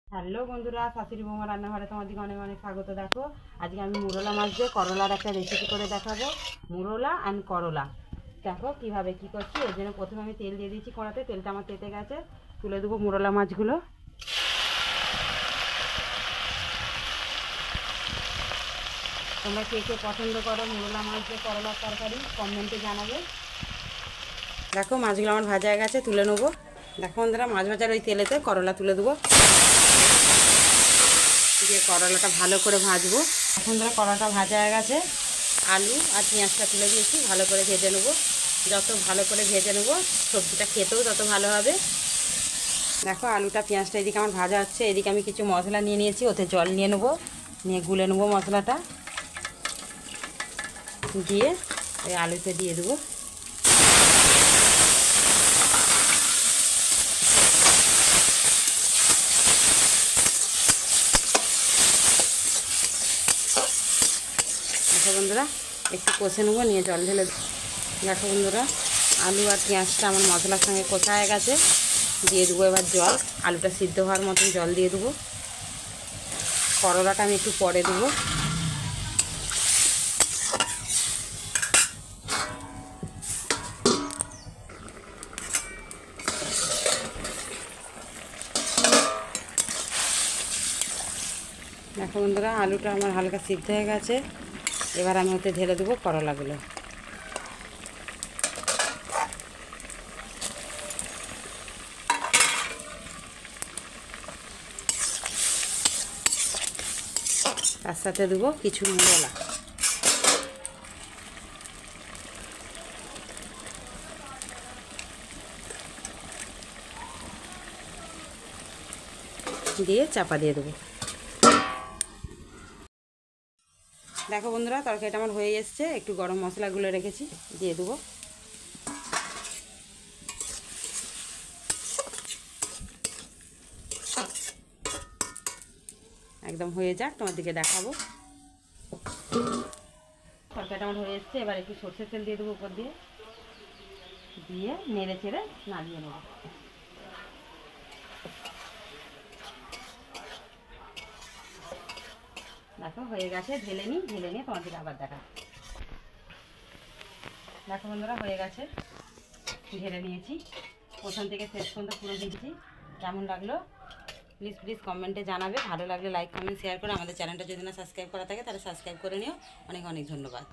Hello বন্ধুরা, শাশুড়ি বৌমা রান্নাঘরে তোমাদেরকে অনেক অনেক স্বাগত। দেখো আজকে আমি মুরলা মাছ দিয়ে করলার একটা রেসিপি করে দেখাবো। মুরলা অ্যান্ড করলা দেখো কীভাবে কী করছি। এর জন্য প্রথমে আমি তেল দিয়ে দিয়েছি কড়াতে, তেলটা আমার তেতে গেছে। তুলে দেবো মুরলা মাছগুলো। তোমরা কে কে পছন্দ করো মুরলা মাছ দিয়ে করলার তরকারি কমেন্টে জানাবে। দেখো মাছগুলো আমার ভাজা হয়ে গেছে, তুলে নেবো। দেখো বন্ধুরা, মাছ ভাজার ওই তেলেতে করলা তুলে দেবো, দিয়ে করলাটা ভালো করে ভাজবো। এখন ধরো করলাটা ভাজা হয়ে গেছে, আলু আর পেঁয়াজটা তুলে দিয়েছি, ভালো করে ভেজে নেবো। যত ভালো করে ভেজে নেবো সবজিটা খেতেও তত ভালো হবে। দেখো আলুটা পেঁয়াজটা এদিকে আমার ভাজা হচ্ছে, এদিকে আমি কিছু মশলা নিয়ে নিয়েছি, ওতে জল নিয়ে নেবো, নিয়ে গুলে নেবো মশলাটা, দিয়ে ওই আলুতে দিয়ে দেবো। দেখো বন্ধুরা, একটু কষে নেবো, নিয়ে জল ঢেলে। দেখো বন্ধুরা, আলু আর পেঁয়াজটা আমার মশলার সঙ্গে কষা হয়ে গেছে, দিয়ে দেবো এবার জল। আলুটা সিদ্ধ হওয়ার মতন জল দিয়ে দেবো। করলাটা আমি একটু পরে দেবো। দেখো বন্ধুরা, আলুটা আমার হালকা সিদ্ধ হয়ে গেছে, এবার আমি ওতে ঢেলে দেবো করলাগুলো। তার সাথে দেবো কিছু মুরলা। দিয়ে চাপা দিয়ে দেবো। দেখো বন্ধুরা, তরকারিটা আমার হয়ে এসছে, একটু গরম মশলাগুলো রেখেছি দিয়ে দেবো। একদম হয়ে যাক, তোমার দিকে দেখাবো। তরকারিটা আমার হয়ে এসছে, এবার একটু সর্ষের তেল দিয়ে দেবো উপর দিয়ে, দিয়ে নেড়ে চেড়ে নামিয়ে নেবো। দেখো হয়ে গেছে, ঢেলে নিই, ঢেলে নিয়ে তোমাদেরকে আবার দেখা। দেখো বন্ধুরা, হয়ে গেছে, ঢেলে নিয়েছি, প্রথম থেকে শেষ পর্যন্ত পুরো দিচ্ছি। কেমন লাগলো প্লিজ প্লিজ কমেন্টে জানাবে। ভালো লাগলে লাইক কমেন্ট শেয়ার করে আমাদের চ্যানেলটা যদি না সাবস্ক্রাইব করা থাকে তাহলে সাবস্ক্রাইব করে নিও। অনেক অনেক ধন্যবাদ।